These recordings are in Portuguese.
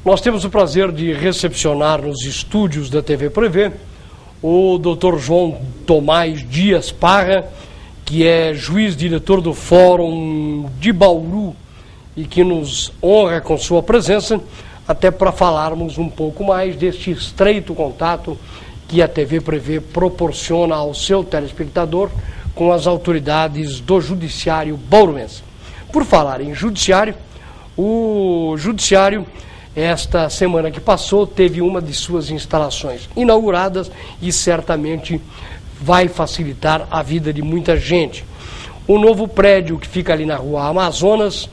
Nós temos o prazer de recepcionar nos estúdios da TV Prevê o Dr. João Tomás Dias Parra, que é juiz-diretor do Fórum de Bauru e que nos honra com sua presença, até para falarmos um pouco mais deste estreito contato que a TV Prevê proporciona ao seu telespectador com as autoridades do Judiciário bauruense. Por falar em Judiciário, o Judiciário, esta semana que passou, teve uma de suas instalações inauguradas e certamente vai facilitar a vida de muita gente. O novo prédio que fica ali na Rua Amazonas,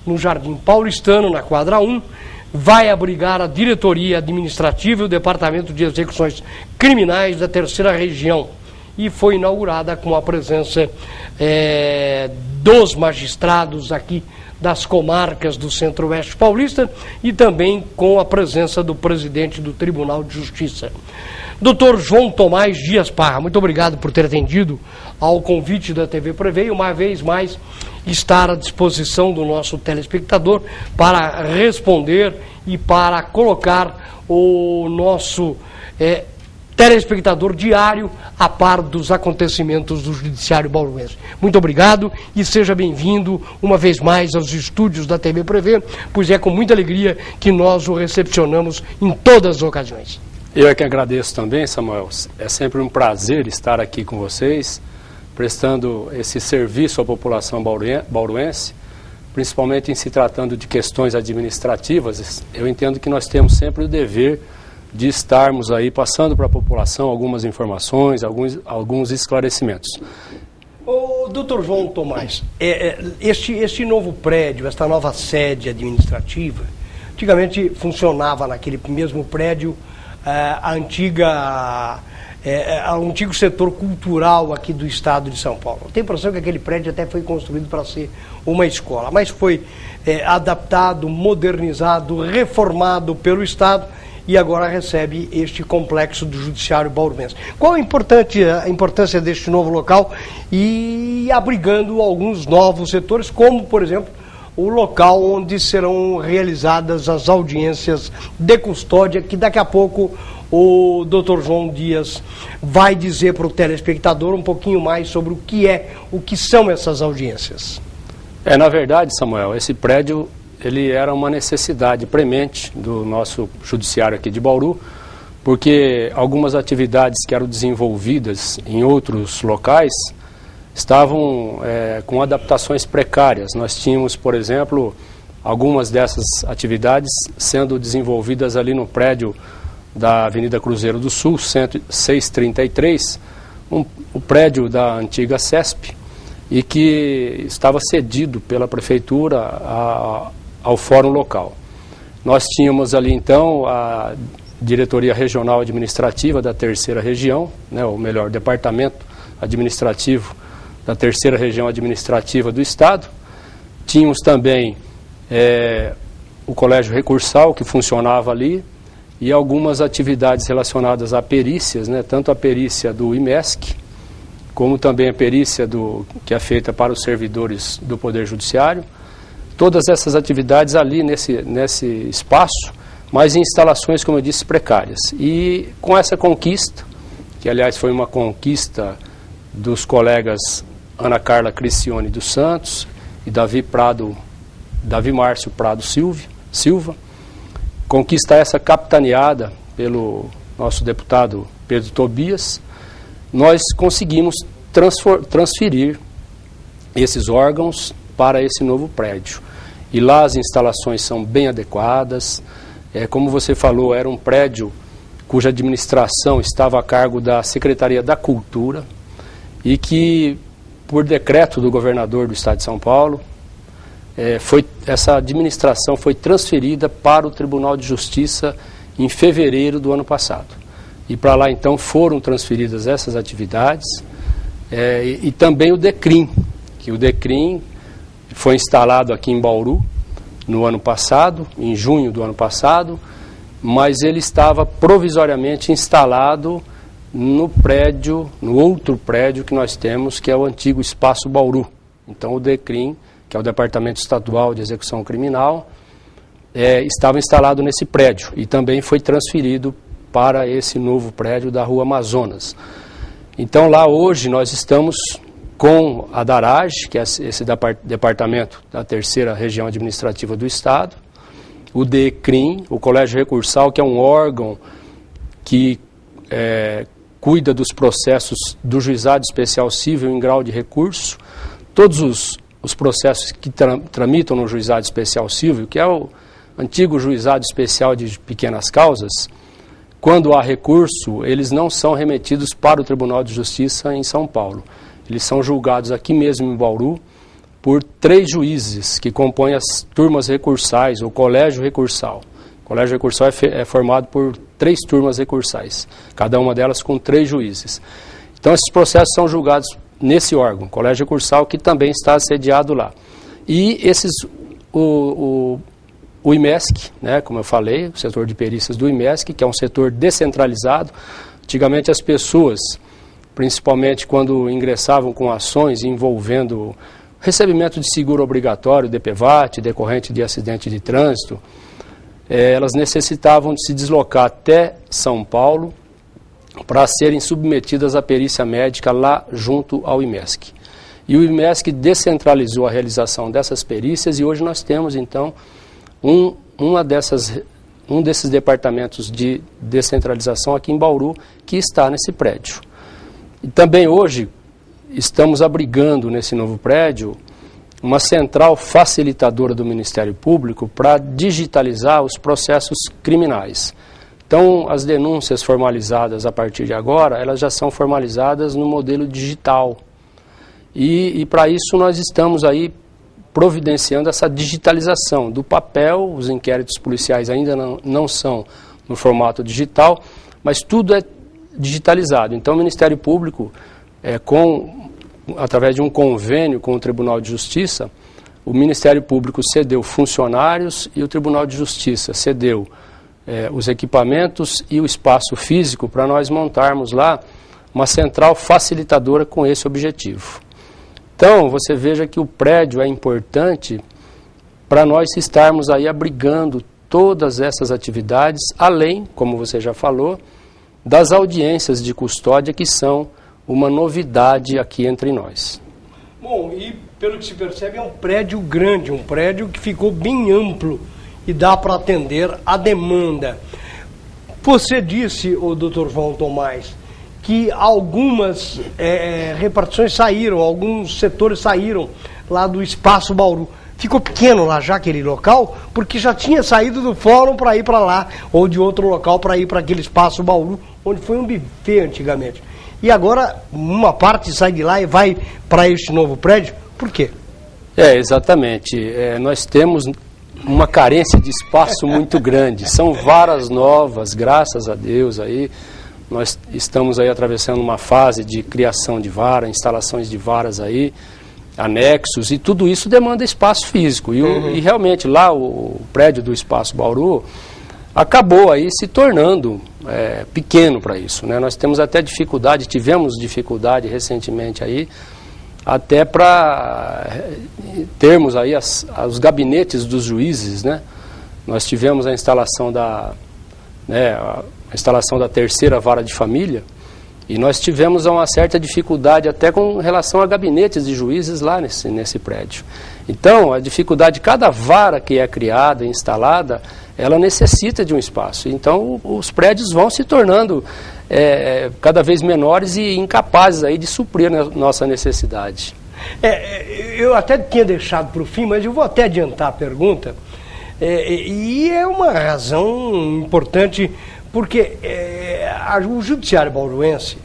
no Jardim Paulistano, na quadra 1, vai abrigar a diretoria administrativa e o departamento de execuções criminais da 3ª região e foi inaugurada com a presença dos magistrados aqui das comarcas do Centro-Oeste Paulista e também com a presença do presidente do Tribunal de Justiça. Dr. João Tomás Dias Parra, muito obrigado por ter atendido ao convite da TV Prevê e uma vez mais estar à disposição do nosso telespectador para responder e para colocar o nosso telespectador diário a par dos acontecimentos do Judiciário bauruense. Muito obrigado e seja bem-vindo uma vez mais aos estúdios da TV Prevê, pois é com muita alegria que nós o recepcionamos em todas as ocasiões. Eu é que agradeço também, Samuel. É sempre um prazer estar aqui com vocês, prestando esse serviço à população bauruense, principalmente em se tratando de questões administrativas. Eu entendo que nós temos sempre o dever de estarmos aí passando para a população algumas informações, alguns esclarecimentos. O doutor João Tomás, este novo prédio, esta nova sede administrativa, antigamente funcionava naquele mesmo prédio o antigo setor cultural aqui do estado de São Paulo. Eu tenho a impressão que aquele prédio até foi construído para ser uma escola, mas foi adaptado, modernizado, reformado pelo estado e agora recebe este complexo do Judiciário bauruense. Qual a importância deste novo local e abrigando alguns novos setores, como, por exemplo, o local onde serão realizadas as audiências de custódia, que daqui a pouco o Dr. João Dias vai dizer para o telespectador um pouquinho mais sobre o que são essas audiências. Na verdade, Samuel, esse prédio ele era uma necessidade premente do nosso judiciário aqui de Bauru, porque algumas atividades que eram desenvolvidas em outros locais estavam com adaptações precárias. Nós tínhamos, por exemplo, algumas dessas atividades sendo desenvolvidas ali no prédio da Avenida Cruzeiro do Sul, 633, o prédio da antiga CESP, e que estava cedido pela prefeitura ao fórum local. Nós tínhamos ali então a diretoria regional administrativa da 3ª região, ou melhor, departamento administrativo da 3ª região administrativa do estado. Tínhamos também o colégio recursal que funcionava ali e algumas atividades relacionadas a perícias, tanto a perícia do IMESC, como também a perícia que é feita para os servidores do Poder Judiciário. Todas essas atividades ali nesse espaço, mas em instalações, como eu disse, precárias. E com essa conquista, que aliás foi uma conquista dos colegas Ana Carla Cricione dos Santos e Davi Márcio Prado Silva, conquista essa capitaneada pelo nosso deputado Pedro Tobias, nós conseguimos transferir esses órgãos para esse novo prédio. E lá as instalações são bem adequadas. Como você falou, era um prédio cuja administração estava a cargo da Secretaria da Cultura e que, por decreto do governador do estado de São Paulo, essa administração foi transferida para o Tribunal de Justiça em fevereiro do ano passado. E para lá, então, foram transferidas essas atividades e também o DECRIM, que o DECRIM foi instalado aqui em Bauru no ano passado, em junho do ano passado, mas ele estava provisoriamente instalado no outro prédio que nós temos, que é o antigo Espaço Bauru. Então o DECRIM, que é o Departamento Estadual de Execução Criminal, estava instalado nesse prédio e também foi transferido para esse novo prédio da Rua Amazonas. Então lá hoje nós estamos com a DARAGE, que é esse departamento da 3ª Região Administrativa do Estado, o DECRIM, o Colégio Recursal, que é um órgão que cuida dos processos do Juizado Especial Cível em grau de recurso, todos os processos que tramitam no Juizado Especial Cível, que é o antigo Juizado Especial de Pequenas Causas. Quando há recurso, eles não são remetidos para o Tribunal de Justiça em São Paulo. Eles são julgados aqui mesmo em Bauru por 3 juízes que compõem as turmas recursais, o Colégio Recursal. O Colégio Recursal é formado por 3 turmas recursais, cada uma delas com 3 juízes. Então esses processos são julgados nesse órgão, Colégio Recursal, que também está sediado lá. E o IMESC, né, como eu falei, o setor de perícias do IMESC, que é um setor descentralizado. Antigamente as pessoas, principalmente quando ingressavam com ações envolvendo recebimento de seguro obrigatório, DPVAT, decorrente de acidente de trânsito, elas necessitavam de se deslocar até São Paulo para serem submetidas à perícia médica lá junto ao IMESC. E o IMESC descentralizou a realização dessas perícias e hoje nós temos então um desses departamentos de descentralização aqui em Bauru, que está nesse prédio. E também hoje estamos abrigando nesse novo prédio uma central facilitadora do Ministério Público para digitalizar os processos criminais. Então, as denúncias formalizadas a partir de agora, elas já são formalizadas no modelo digital. E para isso nós estamos aí providenciando essa digitalização do papel. Os inquéritos policiais ainda não são no formato digital, mas tudo é digitalizado. Então o Ministério Público, através de um convênio com o Tribunal de Justiça, o Ministério Público cedeu funcionários e o Tribunal de Justiça cedeu os equipamentos e o espaço físico para nós montarmos lá uma central facilitadora com esse objetivo. Então, você veja que o prédio é importante para nós estarmos aí abrigando todas essas atividades, além, como você já falou, das audiências de custódia, que são uma novidade aqui entre nós. Bom, e pelo que se percebe é um prédio grande, um prédio que ficou bem amplo e dá para atender a demanda. Você disse, o Dr. João Tomás, que algumas repartições saíram, alguns setores saíram lá do Espaço Bauru. Ficou pequeno lá já aquele local, porque já tinha saído do fórum para ir para lá, ou de outro local para ir para aquele Espaço Bauru, onde foi um buffet antigamente. E agora uma parte sai de lá e vai para este novo prédio. Por quê? Exatamente. Nós temos uma carência de espaço muito grande. São varas novas, graças a Deus aí. Nós estamos aí atravessando uma fase de criação de vara, instalações de varas aí, anexos, e tudo isso demanda espaço físico. E realmente lá o prédio do Espaço Bauru acabou aí se tornando pequeno para isso, né? Nós temos até dificuldade, tivemos dificuldade recentemente aí, até para termos aí os gabinetes dos juízes, né? Nós tivemos a instalação da 3ª Vara de Família, e nós tivemos uma certa dificuldade até com relação a gabinetes de juízes lá nesse prédio. Então, a dificuldade de cada vara que é criada e instalada, ela necessita de um espaço. Então, os prédios vão se tornando cada vez menores e incapazes aí de suprir a nossa necessidade. Eu até tinha deixado para o fim, mas eu vou até adiantar a pergunta. E é uma razão importante, porque o judiciário bauruense,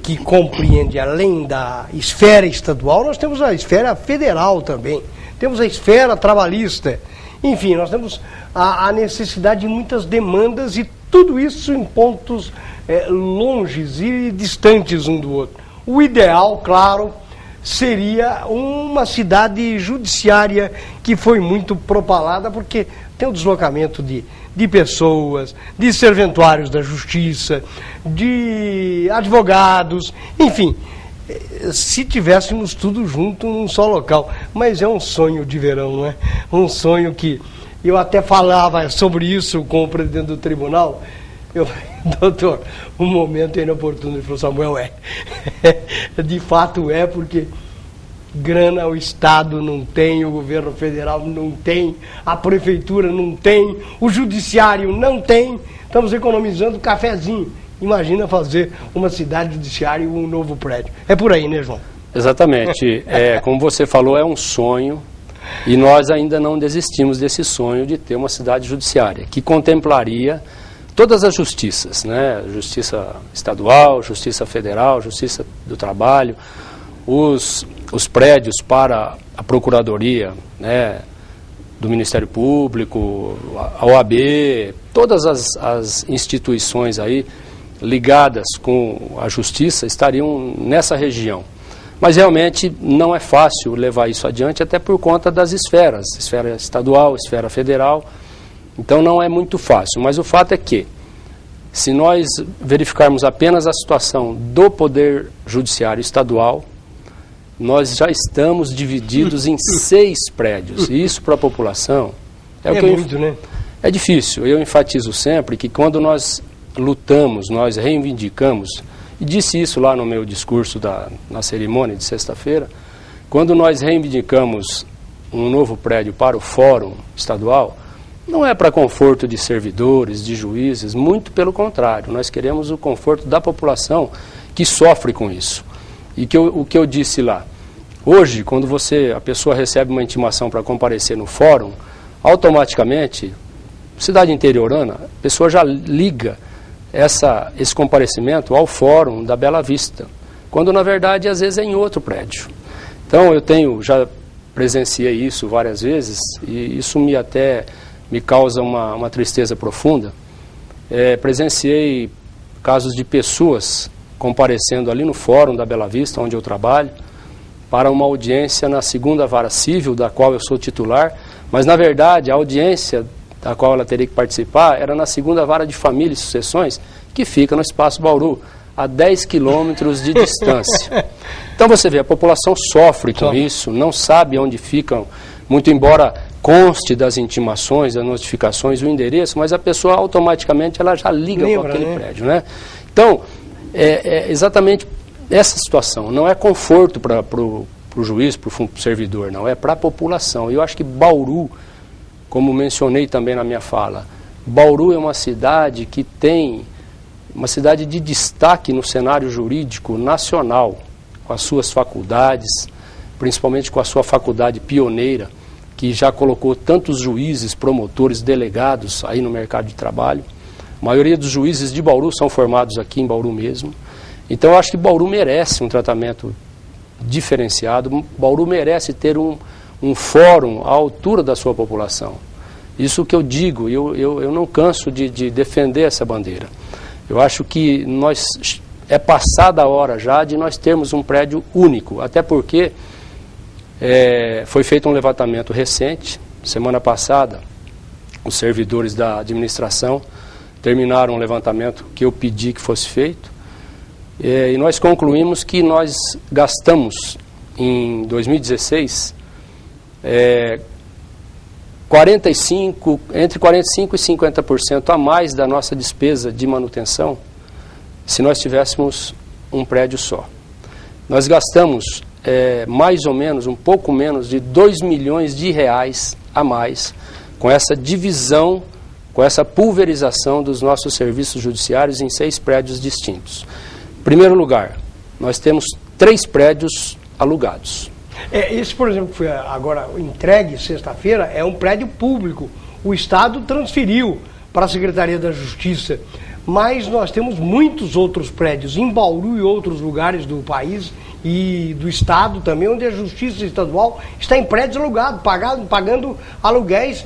que compreende além da esfera estadual, nós temos a esfera federal também, temos a esfera trabalhista, enfim, nós temos a necessidade de muitas demandas, e tudo isso em pontos longes e distantes um do outro. O ideal, claro, seria uma cidade judiciária que foi muito propalada, porque tem o deslocamento de pessoas, de serventuários da justiça, de advogados, enfim, se tivéssemos tudo junto num só local. Mas é um sonho de verão, não é? Um sonho que eu até falava sobre isso com o presidente do tribunal. Eu falei, doutor, um momento inoportuno. Ele falou, Samuel, de fato porque grana o Estado não tem, o governo federal não tem, a prefeitura não tem, o judiciário não tem, estamos economizando cafezinho. Imagina fazer uma cidade judiciária e um novo prédio. É por aí, né, João? Exatamente. Como você falou, é um sonho e nós ainda não desistimos desse sonho de ter uma cidade judiciária que contemplaria todas as justiças, né? Justiça estadual, justiça federal, justiça do trabalho, os prédios para a procuradoria, né? Do Ministério Público, a OAB, todas as instituições aí ligadas com a justiça estariam nessa região. Mas realmente não é fácil levar isso adiante, até por conta das esfera estadual, esfera federal. Então não é muito fácil, mas o fato é que, se nós verificarmos apenas a situação do Poder Judiciário Estadual, nós já estamos divididos em 6 prédios. E isso para a população muito, né? É difícil. Eu enfatizo sempre que quando nós lutamos, nós reivindicamos, e disse isso lá no meu discurso na cerimônia de sexta-feira, quando nós reivindicamos um novo prédio para o Fórum Estadual, não é para conforto de servidores, de juízes, muito pelo contrário, nós queremos o conforto da população que sofre com isso. E o que eu disse lá, hoje, quando a pessoa recebe uma intimação para comparecer no fórum, automaticamente, cidade interiorana, a pessoa já liga esse comparecimento ao fórum da Bela Vista, quando na verdade às vezes é em outro prédio. Então já presenciei isso várias vezes e isso me causa uma tristeza profunda. Presenciei casos de pessoas comparecendo ali no fórum da Bela Vista, onde eu trabalho, para uma audiência na 2ª Vara Civil, da qual eu sou titular, mas na verdade a audiência da qual ela teria que participar era na 2ª Vara de Família e Sucessões, que fica no Espaço Bauru, a 10 quilômetros de distância. Então você vê, a população sofre com isso, não sabe onde ficam, muito embora conste das intimações, das notificações, o endereço, mas a pessoa automaticamente ela já liga com aquele prédio, né? Então, é exatamente essa situação, não é conforto para o juiz, para o servidor, não, é para a população. E eu acho que Bauru, como mencionei também na minha fala, Bauru é uma cidade que tem uma cidade de destaque no cenário jurídico nacional, com as suas faculdades, principalmente com a sua faculdade pioneira, que já colocou tantos juízes, promotores, delegados aí no mercado de trabalho. A maioria dos juízes de Bauru são formados aqui em Bauru mesmo. Então eu acho que Bauru merece um tratamento diferenciado, Bauru merece ter um fórum à altura da sua população. Isso que eu digo, eu não canso de defender essa bandeira. Eu acho que é passada a hora já de nós termos um prédio único, até porque foi feito um levantamento recente, semana passada, os servidores da administração terminaram um levantamento que eu pedi que fosse feito, e nós concluímos que nós gastamos em 2016 entre 45% e 50% a mais da nossa despesa de manutenção se nós tivéssemos um prédio só. Nós gastamos mais ou menos, um pouco menos de 2 milhões de reais a mais com essa divisão, com essa pulverização dos nossos serviços judiciários em 6 prédios distintos. Em primeiro lugar, nós temos 3 prédios alugados. Esse, por exemplo, foi agora entregue sexta-feira, é um prédio público. O Estado transferiu para a Secretaria da Justiça, mas nós temos muitos outros prédios em Bauru e outros lugares do país e do Estado também, onde a Justiça Estadual está em prédios alugados, pagando aluguéis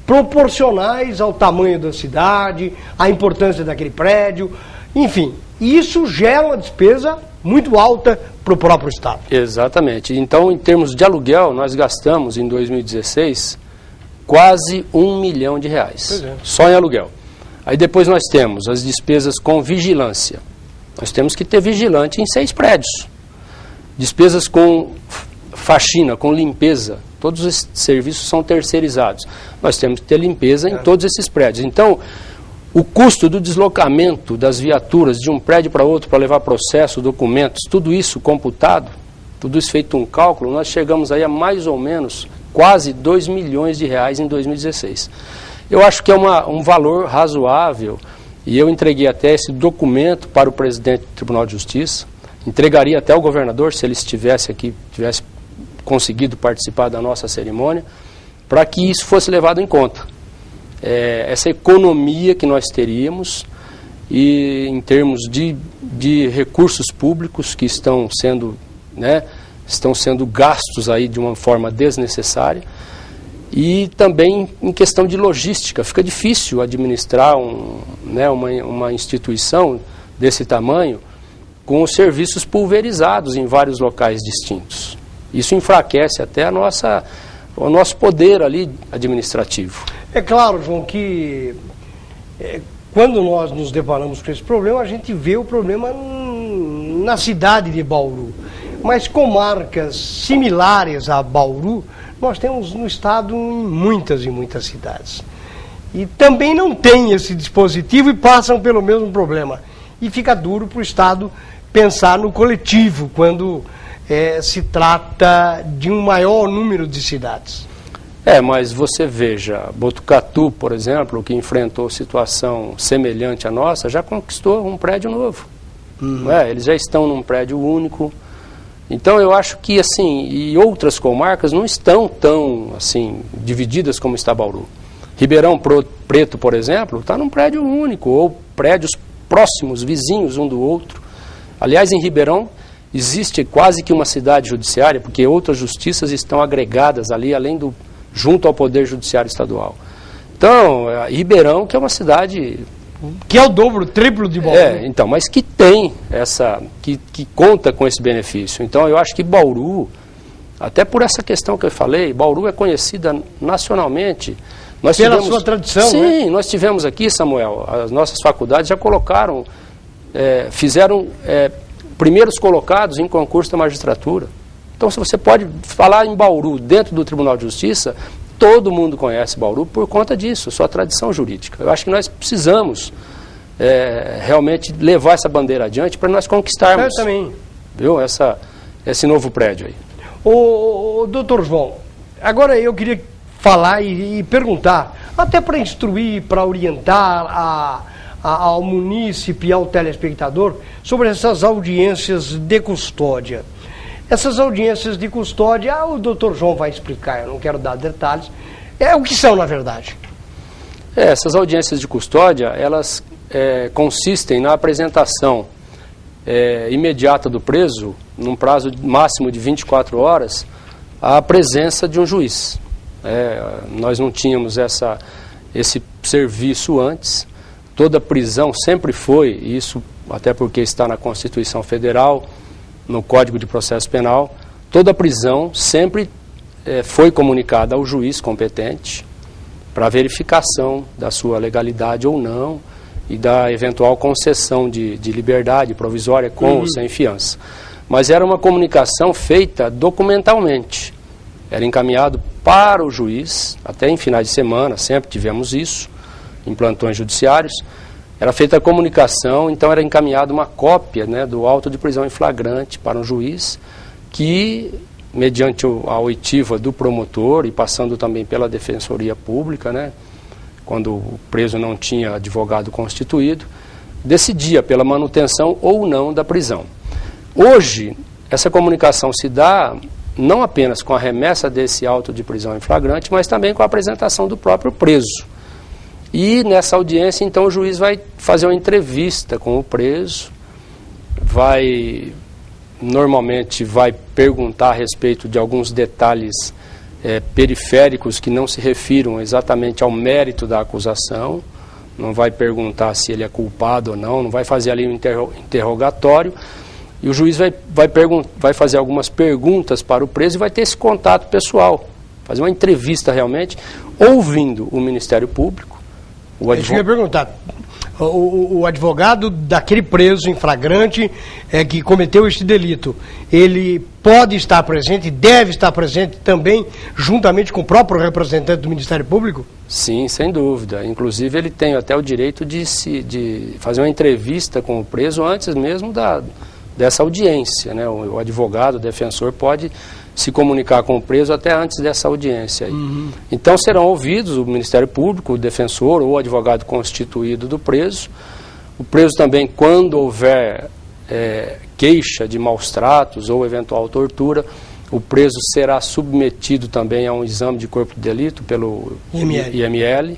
proporcionais ao tamanho da cidade, à importância daquele prédio, enfim. E isso gera uma despesa muito alta para o próprio Estado. Exatamente. Então, em termos de aluguel, nós gastamos em 2016 quase 1 milhão de reais, só em aluguel. Aí depois nós temos as despesas com vigilância. Nós temos que ter vigilante em 6 prédios. Despesas com faxina, com limpeza, Todos esses serviços são terceirizados. Nós temos que ter limpeza em todos esses prédios. Então, o custo do deslocamento das viaturas de um prédio para outro para levar processo, documentos, tudo isso computado, tudo isso feito um cálculo, nós chegamos aí a mais ou menos quase R$2 milhões em 2016. Eu acho que é um valor razoável, e eu entreguei até esse documento para o presidente do Tribunal de Justiça, entregaria até ao governador, se ele estivesse aqui, tivesse conseguido participar da nossa cerimônia, para que isso fosse levado em conta. Essa economia que nós teríamos, e em termos de recursos públicos que estão sendo gastos aí de uma forma desnecessária, e também em questão de logística. Fica difícil administrar uma instituição desse tamanho com os serviços pulverizados em vários locais distintos. Isso enfraquece até o nosso poder ali administrativo. É claro, João, que quando nós nos deparamos com esse problema, a gente vê o problema na cidade de Bauru. Mas comarcas similares a Bauru, nós temos no estado em muitas e muitas cidades. E também não tem esse dispositivo e passam pelo mesmo problema. E fica duro para o estado pensar no coletivo quando se trata de um maior número de cidades. Mas você veja, Botucatu, por exemplo, que enfrentou situação semelhante à nossa, já conquistou um prédio novo. Eles já estão num prédio único. Então eu acho que, assim, e outras comarcas não estão tão, assim, divididas como está Bauru. Ribeirão Preto, por exemplo, está num prédio único, ou prédios próximos, vizinhos um do outro. Aliás, em Ribeirão existe quase que uma cidade judiciária, porque outras justiças estão agregadas ali, junto ao Poder Judiciário Estadual. Então, Ribeirão, que é uma cidade... que é o dobro, o triplo de Bauru. Então, mas que tem que conta com esse benefício. Então, eu acho que Bauru, até por essa questão que eu falei, Bauru é conhecida nacionalmente. Pela sua tradição, Sim, nós tivemos aqui, Samuel, as nossas faculdades já colocaram, fizeram primeiros colocados em concurso da magistratura. Então, se você pode falar em Bauru dentro do Tribunal de Justiça, todo mundo conhece Bauru por conta disso, sua tradição jurídica. Eu acho que nós precisamos realmente levar essa bandeira adiante para nós conquistarmos. Eu também. Viu? Esse novo prédio aí. Doutor João, agora eu queria falar e perguntar, até para instruir, para orientar ao munícipe e ao telespectador sobre essas audiências de custódia. Essas audiências de custódia, o doutor João vai explicar, eu não quero dar detalhes. O que são, na verdade? Essas audiências de custódia, elas consistem na apresentação imediata do preso, num prazo máximo de 24 horas, à presença de um juiz. Nós não tínhamos esse serviço antes. Toda prisão sempre foi, isso até porque está na Constituição Federal, no Código de Processo Penal, toda prisão sempre foi comunicada ao juiz competente para verificação da sua legalidade ou não e da eventual concessão de liberdade provisória com ou sem fiança. Mas era uma comunicação feita documentalmente. Era encaminhado para o juiz, até em finais de semana, sempre tivemos isso, em plantões judiciários. Era feita a comunicação, então era encaminhada uma cópia do auto de prisão em flagrante para um juiz que, mediante a oitiva do promotor e passando também pela Defensoria Pública, quando o preso não tinha advogado constituído, decidia pela manutenção ou não da prisão. Hoje, essa comunicação se dá não apenas com a remessa desse auto de prisão em flagrante, mas também com a apresentação do próprio preso. E nessa audiência, então, o juiz vai fazer uma entrevista com o preso, normalmente vai perguntar a respeito de alguns detalhes periféricos que não se refiram exatamente ao mérito da acusação, não vai perguntar se ele é culpado ou não vai fazer ali um interrogatório, e o juiz vai fazer algumas perguntas para o preso e vai ter esse contato pessoal, fazer uma entrevista realmente, ouvindo o Ministério Público. Isso que eu ia perguntar. o advogado daquele preso em flagrante que cometeu este delito, ele pode estar presente, deve estar presente também, juntamente com o próprio representante do Ministério Público? Sim, sem dúvida. Inclusive, ele tem até o direito de fazer uma entrevista com o preso antes mesmo dessa audiência, né? O advogado, o defensor pode se comunicar com o preso até antes dessa audiência aí. Então serão ouvidos o Ministério Público, o defensor ou o advogado constituído do preso. O preso também, quando houver queixa de maus tratos ou eventual tortura, o preso será submetido também a um exame de corpo de delito pelo IML.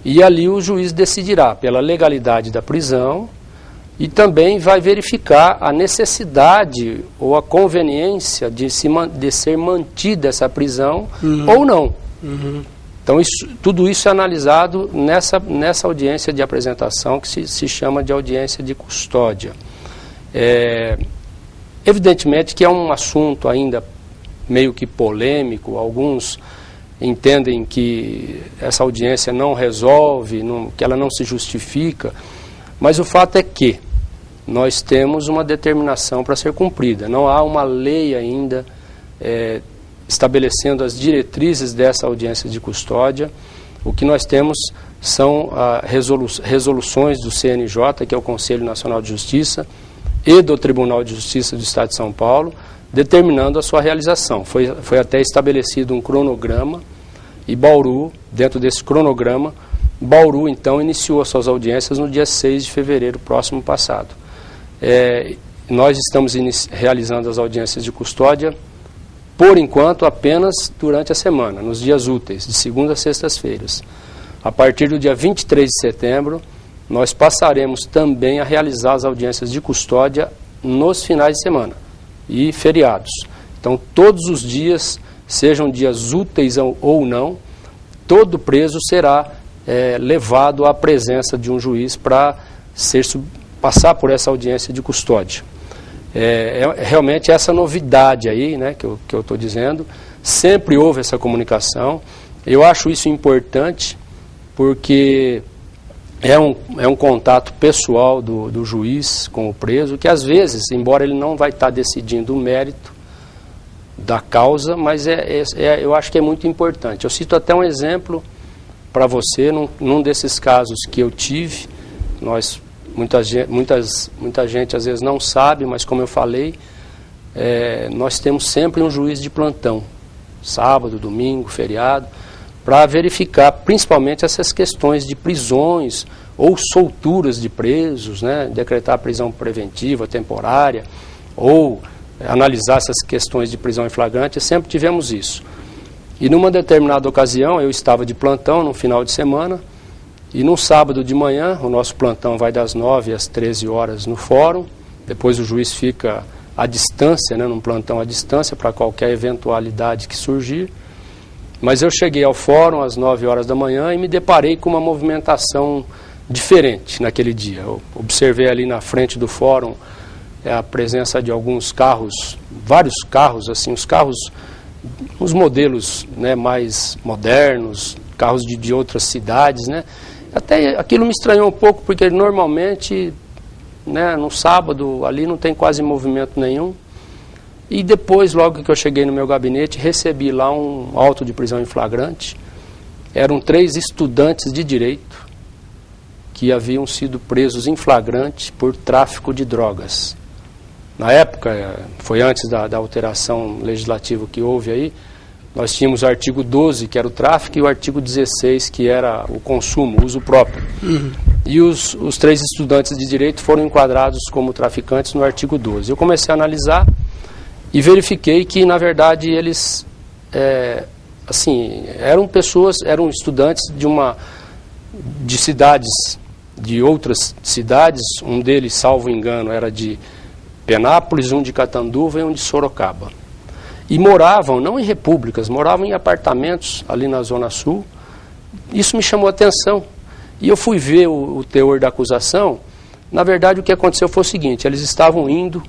E ali o juiz decidirá pela legalidade da prisão e também vai verificar a necessidade ou a conveniência de ser mantida essa prisão ou não. Então, tudo isso é analisado nessa audiência de apresentação que se chama de audiência de custódia. Evidentemente que é um assunto ainda meio que polêmico, alguns entendem que essa audiência não resolve, que ela não se justifica, mas o fato é que nós temos uma determinação para ser cumprida. Não há uma lei ainda estabelecendo as diretrizes dessa audiência de custódia. O que nós temos são resoluções do CNJ, que é o Conselho Nacional de Justiça, e do Tribunal de Justiça do Estado de São Paulo, determinando a sua realização. Foi até estabelecido um cronograma e Bauru, dentro desse cronograma, Bauru, então, iniciou as suas audiências no dia 6 de fevereiro próximo passado. Nós estamos realizando as audiências de custódia, por enquanto, apenas durante a semana, nos dias úteis, de segunda a sextas-feiras. A partir do dia 23 de setembro, nós passaremos também a realizar as audiências de custódia nos finais de semana e feriados. Então, todos os dias, sejam dias úteis ou não, todo preso será levado à presença de um juiz para passar por essa audiência de custódia. Realmente essa novidade aí, né, que eu estou dizendo, sempre houve essa comunicação. Eu acho isso importante porque é um contato pessoal do juiz com o preso, que às vezes, embora ele não vai estar decidindo o mérito da causa, mas eu acho que é muito importante. Eu cito até um exemplo para você, num desses casos que eu tive. Muita gente às vezes não sabe, mas como eu falei, nós temos sempre um juiz de plantão, sábado, domingo, feriado, para verificar principalmente essas questões de prisões ou solturas de presos, né, decretar prisão preventiva, temporária, ou analisar essas questões de prisão em flagrante. Sempre tivemos isso. E numa determinada ocasião, eu estava de plantão no final de semana, e num sábado de manhã, o nosso plantão vai das 9 às 13 horas no fórum, depois o juiz fica à distância, né, num plantão à distância, para qualquer eventualidade que surgir. Mas eu cheguei ao fórum às 9 horas da manhã e me deparei com uma movimentação diferente naquele dia. Eu observei ali na frente do fórum a presença de alguns carros, vários carros, assim, os modelos, né, mais modernos, carros de outras cidades, né? Até aquilo me estranhou um pouco, porque normalmente, né, no sábado ali não tem quase movimento nenhum. E depois, logo que eu cheguei no meu gabinete, recebi lá um auto de prisão em flagrante. Eram 3 estudantes de direito que haviam sido presos em flagrante por tráfico de drogas. Na época, foi antes da alteração legislativa que houve aí, nós tínhamos o artigo 12, que era o tráfico, e o artigo 16, que era o consumo, o uso próprio. E os 3 estudantes de direito foram enquadrados como traficantes no artigo 12. Eu comecei a analisar e verifiquei que, na verdade, eles eram estudantes de cidades, de outras cidades. Um deles, salvo engano, era de Penápolis, um de Catanduva e um de Sorocaba. E moravam, não em repúblicas, moravam em apartamentos ali na Zona Sul. Isso me chamou a atenção. E eu fui ver o teor da acusação. Na verdade, o que aconteceu foi o seguinte: eles estavam indo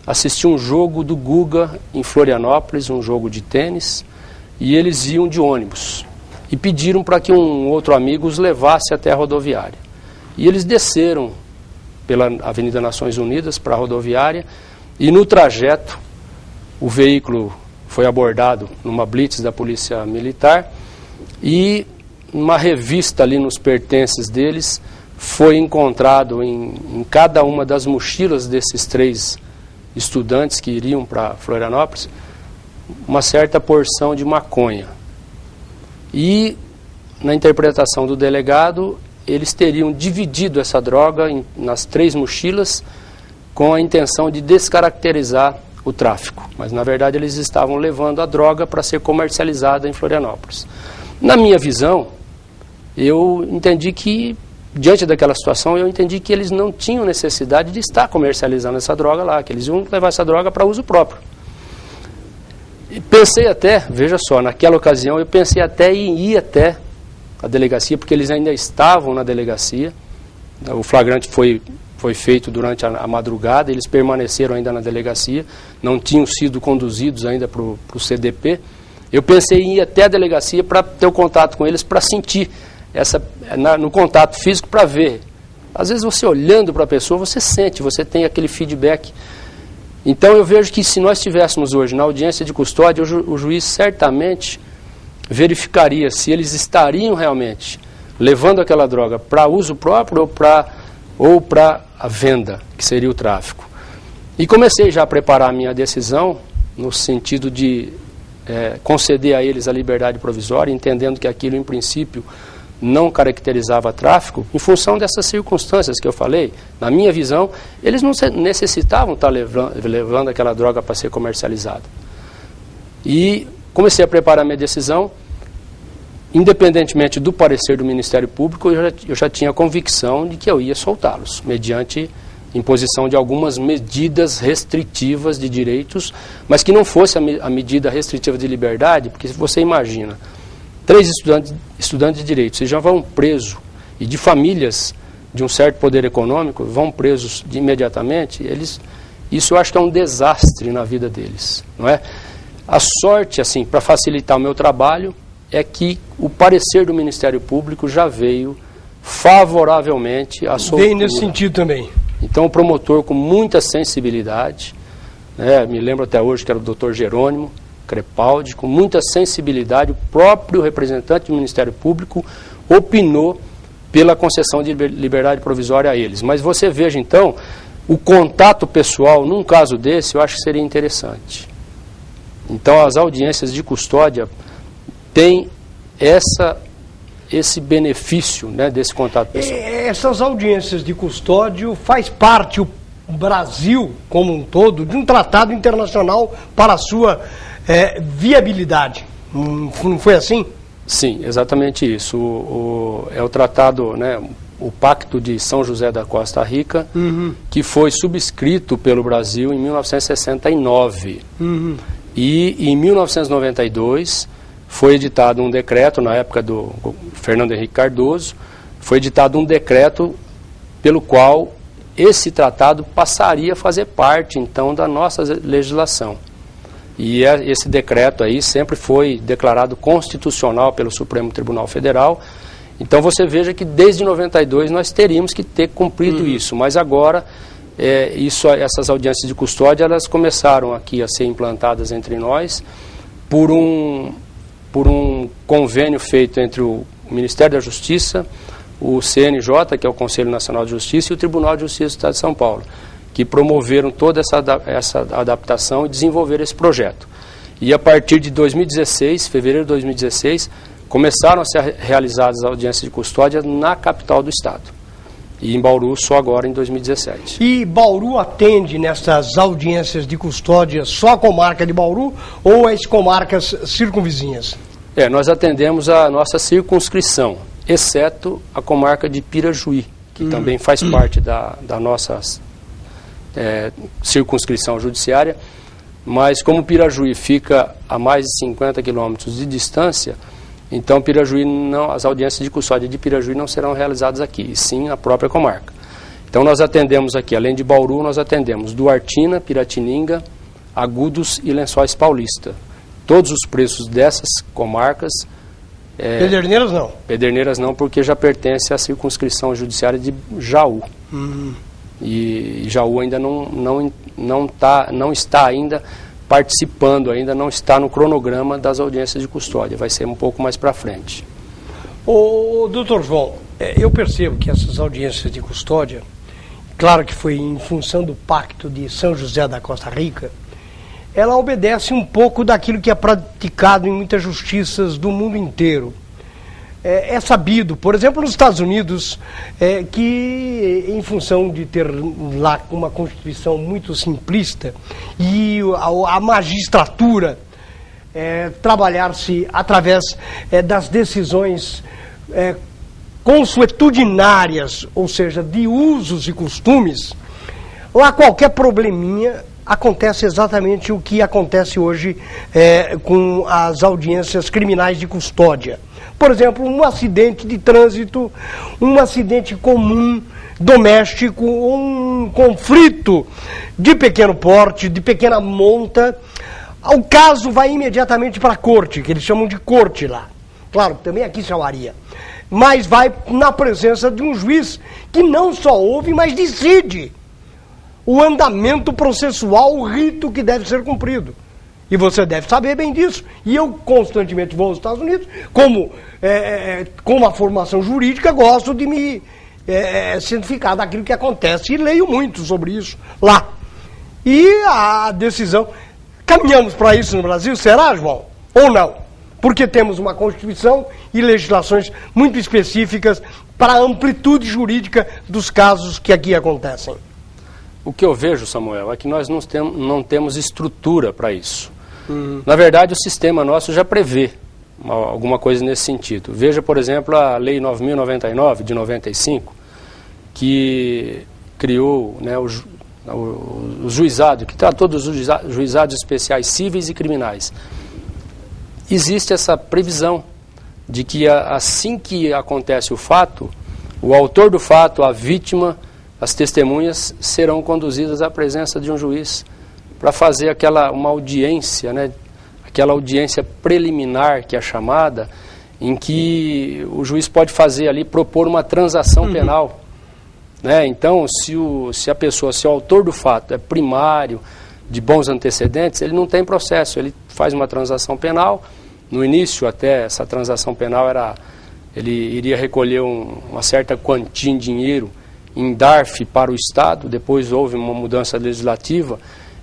assistir um jogo do Guga em Florianópolis, um jogo de tênis, e eles iam de ônibus. E pediram para que um outro amigo os levasse até a rodoviária. e eles desceram pela Avenida Nações Unidas para a rodoviária, e no trajeto o veículo foi abordado numa blitz da Polícia Militar, e uma revista ali nos pertences deles foi encontrado em cada uma das mochilas desses 3 estudantes que iriam para Florianópolis uma certa porção de maconha. E na interpretação do delegado, eles teriam dividido essa droga nas 3 mochilas com a intenção de descaracterizar o tráfico. Mas, na verdade, eles estavam levando a droga para ser comercializada em Florianópolis. Na minha visão, eu entendi que, diante daquela situação, eu entendi que eles não tinham necessidade de estar comercializando essa droga lá, que eles iam levar essa droga para uso próprio. E pensei até, veja só, naquela ocasião, eu pensei até em ir até a delegacia, porque eles ainda estavam na delegacia. O flagrante foi feito durante a madrugada, eles permaneceram ainda na delegacia, não tinham sido conduzidos ainda para o CDP. Eu pensei em ir até a delegacia para ter o contato com eles, para sentir no contato físico, para ver. Às vezes você olhando para a pessoa, você sente, você tem aquele feedback. Então eu vejo que se nós estivéssemos hoje na audiência de custódia, o juiz certamente verificaria se eles estariam realmente levando aquela droga para uso próprio ou para a venda, que seria o tráfico. E comecei já a preparar a minha decisão no sentido de conceder a eles a liberdade provisória, entendendo que aquilo, em princípio, não caracterizava tráfico, em função dessas circunstâncias que eu falei. Na minha visão, eles não necessitavam estar levando aquela droga para ser comercializada. E comecei a preparar a minha decisão, independentemente do parecer do Ministério Público, eu já tinha a convicção de que eu ia soltá-los, mediante imposição de algumas medidas restritivas de direitos, mas que não fosse a medida restritiva de liberdade, porque se você imagina, 3 estudantes de direito, se já vão presos, e de famílias de um certo poder econômico, vão presos imediatamente, isso eu acho que é um desastre na vida deles, não é? A sorte, assim, para facilitar o meu trabalho, é que o parecer do Ministério Público já veio favoravelmente à soltura. Bem nesse sentido também. Então o promotor, com muita sensibilidade, me lembro até hoje que era o doutor Jerônimo Crepaldi, com muita sensibilidade, o próprio representante do Ministério Público opinou pela concessão de liberdade provisória a eles. Mas você veja então, o contato pessoal, num caso desse, eu acho que seria interessante. Então as audiências de custódia têm esse benefício, né, desse contato pessoal. Essas audiências de custódio faz parte, o Brasil como um todo, de um tratado internacional para a sua viabilidade. Não foi assim? Sim, exatamente isso. É o tratado, né, o Pacto de São José da Costa Rica, que foi subscrito pelo Brasil em 1969. E em 1992 foi editado um decreto, na época do Fernando Henrique Cardoso, foi editado um decreto pelo qual esse tratado passaria a fazer parte, então, da nossa legislação. E esse decreto aí sempre foi declarado constitucional pelo Supremo Tribunal Federal. Então você veja que desde 92 nós teríamos que ter cumprido isso, mas agora essas audiências de custódia, elas começaram aqui a ser implantadas entre nós por um convênio feito entre o Ministério da Justiça, o CNJ, que é o Conselho Nacional de Justiça, e o Tribunal de Justiça do Estado de São Paulo, que promoveram toda essa adaptação e desenvolveram esse projeto. E a partir de 2016, fevereiro de 2016, começaram a ser realizadas audiências de custódia na capital do Estado. E em Bauru só agora em 2017. E Bauru atende nessas audiências de custódia só a comarca de Bauru ou as comarcas circunvizinhas? Nós atendemos a nossa circunscrição, exceto a comarca de Pirajuí, que também faz parte da nossa circunscrição judiciária, mas como Pirajuí fica a mais de 50 quilômetros de distância, então Pirajuí as audiências de custódia de Pirajuí não serão realizadas aqui, e sim na própria comarca. Então nós atendemos aqui, além de Bauru, nós atendemos Duartina, Piratininga, Agudos e Lençóis Paulista. Todos os preços dessas comarcas Pederneiras não? Pederneiras não, porque já pertence à circunscrição judiciária de Jaú. E Jaú ainda não está ainda participando, ainda não está no cronograma das audiências de custódia, vai ser um pouco mais para frente. Doutor João, eu percebo que essas audiências de custódia, claro que foi em função do Pacto de São José da Costa Rica, ela obedece um pouco daquilo que é praticado em muitas justiças do mundo inteiro. É sabido, por exemplo, nos Estados Unidos, que em função de ter lá uma Constituição muito simplista e a magistratura trabalhar-se através das decisões consuetudinárias, ou seja, de usos e costumes, lá qualquer probleminha acontece exatamente o que acontece hoje com as audiências criminais de custódia. Por exemplo, um acidente de trânsito, um acidente comum, doméstico, um conflito de pequeno porte, de pequena monta, o caso vai imediatamente para a corte, que eles chamam de corte lá. Claro, também aqui chamaria. Mas vai na presença de um juiz que não só ouve, mas decide o andamento processual, o rito que deve ser cumprido. E você deve saber bem disso. E eu constantemente vou aos Estados Unidos, com uma formação jurídica, gosto de me cientificar daquilo que acontece. E leio muito sobre isso lá. E a decisão... Caminhamos para isso no Brasil, será, João? Ou não? Porque temos uma Constituição e legislações muito específicas para a amplitude jurídica dos casos que aqui acontecem. O que eu vejo, Samuel, é que nós não temos estrutura para isso. Na verdade, o sistema nosso já prevê alguma coisa nesse sentido. Veja, por exemplo, a Lei 9.099, de 95, que criou, né, o juizado, que tratou dos juizados especiais cíveis e criminais. Existe essa previsão de que assim que acontece o fato, o autor do fato, a vítima, as testemunhas serão conduzidas à presença de um juiz para fazer uma audiência, né, aquela audiência preliminar que é chamada, em que o juiz pode fazer ali, propor uma transação penal. Né? Então, se o autor do fato é primário, de bons antecedentes, ele não tem processo, ele faz uma transação penal. No início, até, essa transação penal ele iria recolher uma certa quantia em dinheiro em DARF para o Estado. Depois houve uma mudança legislativa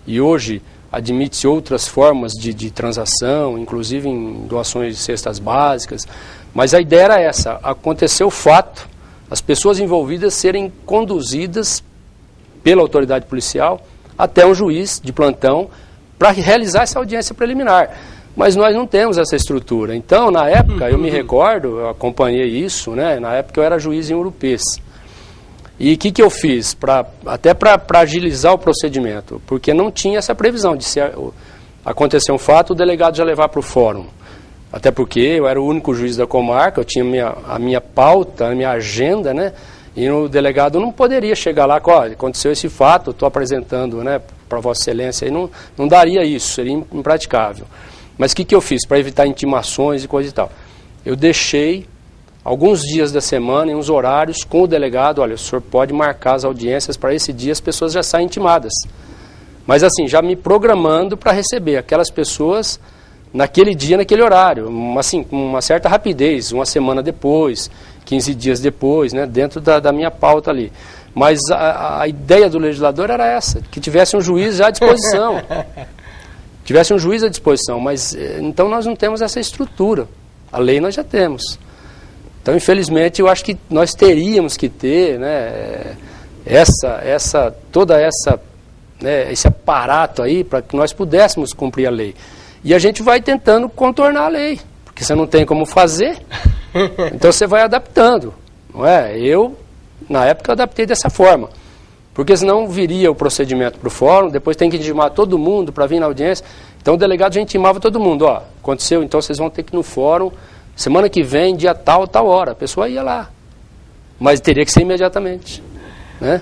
e hoje admite-se outras formas de transação, inclusive em doações de cestas básicas. Mas a ideia era essa: aconteceu o fato, as pessoas envolvidas serem conduzidas pela autoridade policial até um juiz de plantão para realizar essa audiência preliminar. Mas nós não temos essa estrutura. Então, na época, eu me recordo, eu acompanhei isso, né? Na época eu era juiz em Urupês. E o que eu fiz? Até para agilizar o procedimento, porque não tinha essa previsão de se acontecer um fato, o delegado já levar para o fórum. Até porque eu era o único juiz da comarca, eu tinha a minha pauta, a minha agenda, né? E o delegado não poderia chegar lá com, olha, aconteceu esse fato, estou apresentando, né, para Vossa Excelência, e não daria isso, seria impraticável. Mas o que eu fiz para evitar intimações e coisa e tal? Eu deixei alguns dias da semana, em uns horários, com o delegado, olha, o senhor pode marcar as audiências para esse dia, as pessoas já saem intimadas. Mas assim, já me programando para receber aquelas pessoas naquele dia, naquele horário, assim, com uma certa rapidez, uma semana depois, 15 dias depois, né, dentro da minha pauta ali. Mas a ideia do legislador era essa, que tivesse um juiz já à disposição. Tivesse um juiz à disposição, mas então nós não temos essa estrutura. A lei nós já temos. Então, infelizmente, eu acho que nós teríamos que ter, né, esse aparato aí para que nós pudéssemos cumprir a lei. E a gente vai tentando contornar a lei, porque você não tem como fazer, então você vai adaptando, não é? Eu, na época, adaptei dessa forma, porque senão viria o procedimento para o fórum, depois tem que intimar todo mundo para vir na audiência. Então o delegado já intimava todo mundo, ó, aconteceu, então vocês vão ter que ir no fórum, semana que vem, dia tal, tal hora. A pessoa ia lá, mas teria que ser imediatamente, né?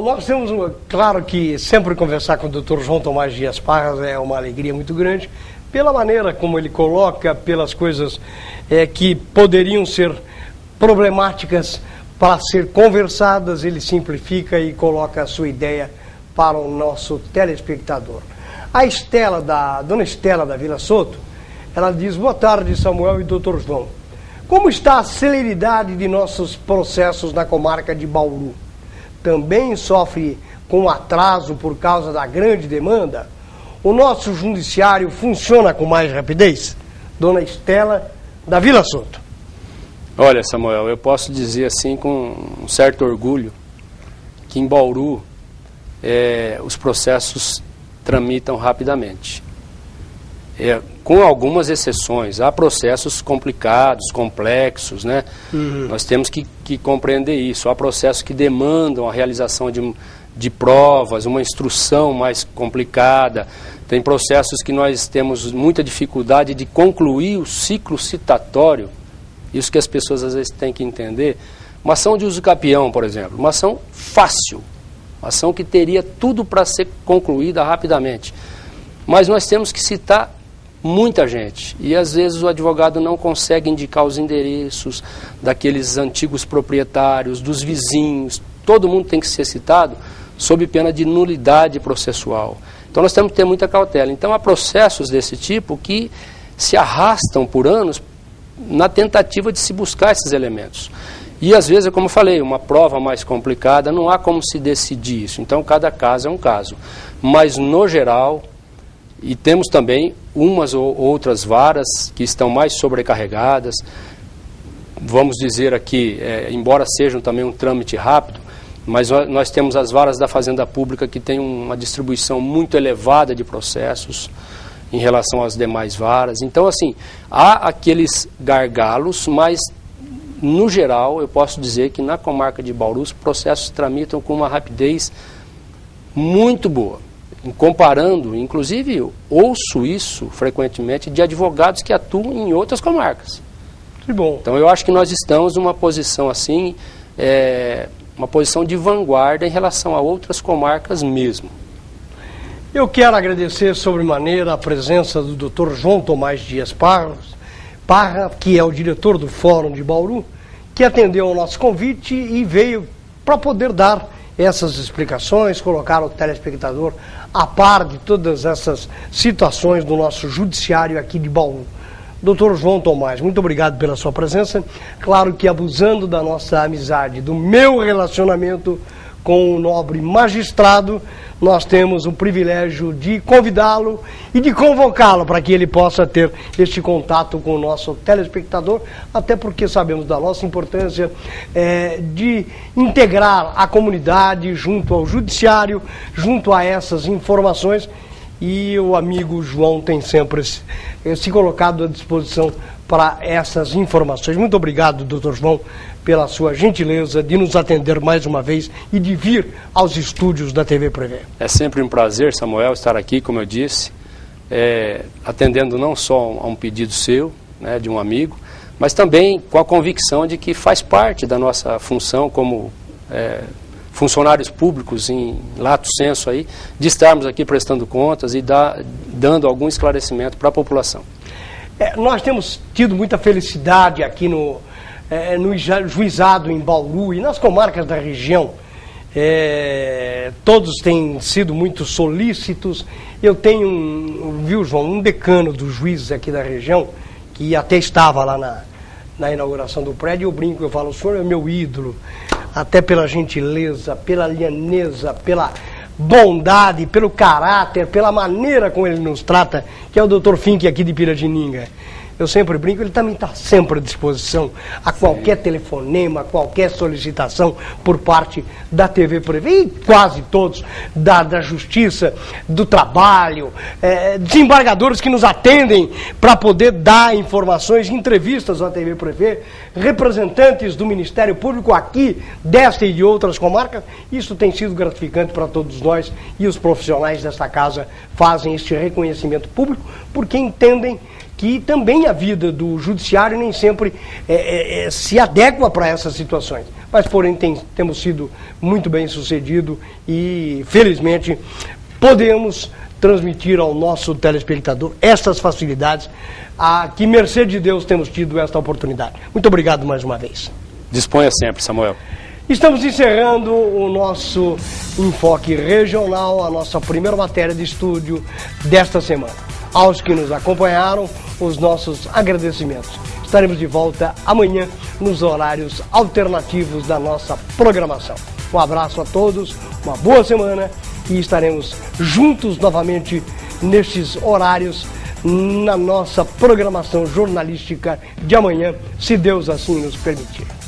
Nós temos, claro que sempre conversar com o Dr. João Tomás Dias Parras é uma alegria muito grande, pela maneira como ele coloca, pelas coisas que poderiam ser problemáticas para ser conversadas, ele simplifica e coloca a sua ideia para o nosso telespectador. A dona Estela da Vila Soto, ela diz: boa tarde, Samuel e Dr. João. Como está a celeridade de nossos processos na comarca de Bauru? Também sofre com atraso por causa da grande demanda? O nosso judiciário funciona com mais rapidez? Dona Estela da Vila Soto. Olha, Samuel, eu posso dizer assim com um certo orgulho que em Bauru os processos tramitam rapidamente. Com algumas exceções, há processos complicados, complexos, né? Nós temos que compreender isso. Há processos que demandam a realização de provas, uma instrução mais complicada. Tem processos que nós temos muita dificuldade de concluir o ciclo citatório. Isso que as pessoas às vezes têm que entender. Uma ação de uso capião, por exemplo, uma ação fácil, uma ação que teria tudo para ser concluída rapidamente. Mas nós temos que citar muita gente, e às vezes o advogado não consegue indicar os endereços daqueles antigos proprietários, dos vizinhos. Todo mundo tem que ser citado sob pena de nulidade processual. Então nós temos que ter muita cautela. Então há processos desse tipo que se arrastam por anos na tentativa de se buscar esses elementos. E às vezes, como eu falei, uma prova mais complicada, não há como se decidir isso. Então cada caso é um caso. Mas no geral, e temos também umas ou outras varas que estão mais sobrecarregadas, vamos dizer aqui, embora sejam também um trâmite rápido, mas nós temos as varas da Fazenda Pública que têm uma distribuição muito elevada de processos em relação às demais varas. Então, assim, há aqueles gargalos, mas, no geral, eu posso dizer que na comarca de Bauru os processos tramitam com uma rapidez muito boa. Comparando, inclusive, ouço isso frequentemente de advogados que atuam em outras comarcas. Que bom. Então, eu acho que nós estamos numa posição assim, uma posição de vanguarda em relação a outras comarcas mesmo. Eu quero agradecer sobremaneira a presença do Dr. João Tomás Dias Parra, que é o diretor do Fórum de Bauru, que atendeu ao nosso convite e veio para poder dar essas explicações, colocar o telespectador a par de todas essas situações do nosso judiciário aqui de Bauru. Dr. João Tomás, muito obrigado pela sua presença. Claro que abusando da nossa amizade, do meu relacionamento com o nobre magistrado, nós temos o privilégio de convidá-lo e de convocá-lo para que ele possa ter este contato com o nosso telespectador, até porque sabemos da nossa importância de integrar a comunidade junto ao judiciário, junto a essas informações, e o amigo João tem sempre se colocado à disposição para essas informações. Muito obrigado, doutor João, pela sua gentileza de nos atender mais uma vez e de vir aos estúdios da TV Prevê. É sempre um prazer, Samuel, estar aqui, como eu disse, atendendo não só a um pedido seu, né, de um amigo, mas também com a convicção de que faz parte da nossa função como funcionários públicos em lato sensu aí, de estarmos aqui prestando contas e dando algum esclarecimento para a população. Nós temos tido muita felicidade aqui no juizado em Bauru e nas comarcas da região. Todos têm sido muito solícitos. Eu tenho, viu, João, um decano dos juízes aqui da região, que até estava lá na inauguração do prédio. Eu brinco, eu falo: o senhor é meu ídolo, até pela gentileza, pela lianeza, pela bondade, pelo caráter, pela maneira como ele nos trata, que é o Dr. Fink aqui de Piratininga. Eu sempre brinco, ele também está sempre à disposição a qualquer telefonema, qualquer solicitação por parte da TV Prevê, e quase todos da Justiça, do Trabalho, desembargadores que nos atendem para poder dar informações, entrevistas à TV Prevê, representantes do Ministério Público aqui, desta e de outras comarcas. Isso tem sido gratificante para todos nós, e os profissionais desta casa fazem este reconhecimento público porque entendem que também a vida do judiciário nem sempre se adequa para essas situações. Mas, porém, temos sido muito bem sucedidos e, felizmente, podemos transmitir ao nosso telespectador estas facilidades, a que mercê de Deus temos tido esta oportunidade. Muito obrigado mais uma vez. Disponha sempre, Samuel. Estamos encerrando o nosso enfoque regional, a nossa primeira matéria de estúdio desta semana. Aos que nos acompanharam, os nossos agradecimentos. Estaremos de volta amanhã nos horários alternativos da nossa programação. Um abraço a todos, uma boa semana e estaremos juntos novamente nestes horários na nossa programação jornalística de amanhã, se Deus assim nos permitir.